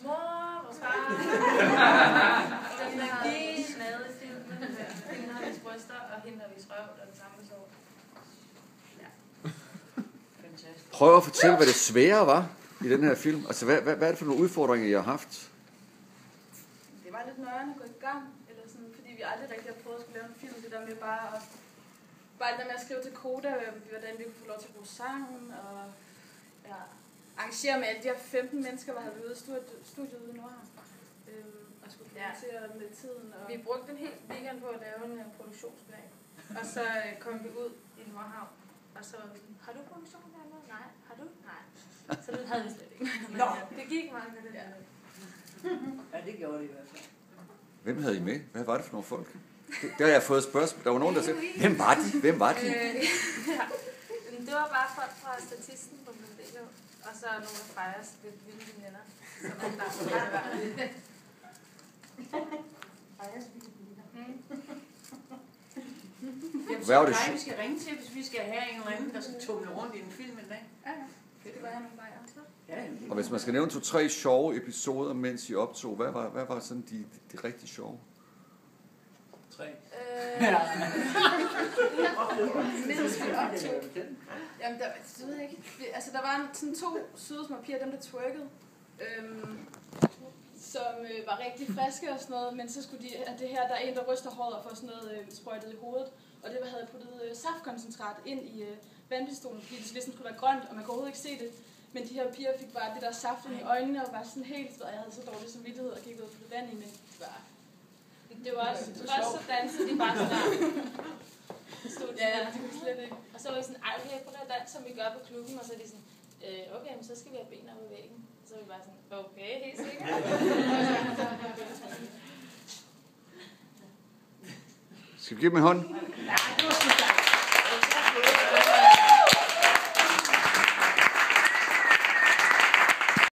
mor, vores far. Den der lige snade i filmen. Hende har vist bryster, og hende har vist røv, og den samme så. Ja. Fantastisk. Prøv at fortælle, hvad det svære var i den her film. Altså, hvad er det for nogle udfordringer, I har haft? Det var lidt nøjere at gå i gang, eller sådan, fordi vi aldrig rigtig har prøvet at skulle lave en film. Det der med bare det der med at skrive til Koda, hvordan vi kunne få lov til at bruge sangen, og ja, arrangere med alle de her 15 mennesker, der havde været ude i studiet ude i Nordhavn. Og skulle prioritere med tiden. Og vi brugte en hel weekend på at lave en produktionsplan. Og så kom vi ud i Nordhavn. Og så var vi sådan, har du produktionsplan? Nej. Har du? Nej. Så det havde vi slet ikke. Nå, det gik meget med det. Ja, det gjorde det i hvert fald. Hvem havde I med? Hvad var det for nogle folk? Der har jeg fået spørgsmål. Der var nogen, der sagde, hvem var de? Hvem var de? Ja. Det var bare folk fra statisten på BDK, og så nogle af Frejas lidt vilde veninder, som er der på det. Frejas vilde veninder. Hvad var det? Vi skal ringe til, hvis vi skal have en eller anden, der skal tumle rundt i en film en dag. Ja, det var jeg nogle bajer. Ja, Og hvis man skal nævne 2-3 sjove episoder, mens I optog, hvad var sådan de rigtig sjove? 3. Mens vi optog. Jamen, det ved jeg ikke. Altså, der var sådan 2 søde små piger, dem der twerkede, som var rigtig friske og sådan noget, men så skulle at det her, der er en, der ryster håret og får sådan noget sprøjtet i hovedet, og det havde puttet saftkoncentrat ind i vandpistolen, fordi det ligesom skulle være grønt, og man kunne overhovedet ikke se det. Men de her piger fik bare det der saft ind i øjnene, og var sådan helt, og jeg havde så dårlig samvittighed og gik ud og puttede vand i det. Det var også så dansede de bare sådan der. Ja, det kunne slet ikke. Og så var vi sådan, ej, okay, prøv at danse, som vi gør på klubben, og så er de sådan, okay, men så skal vi have ben op ad væggen. Og så er vi bare sådan, okay, helt sikkert. Skal vi give dem en hånd?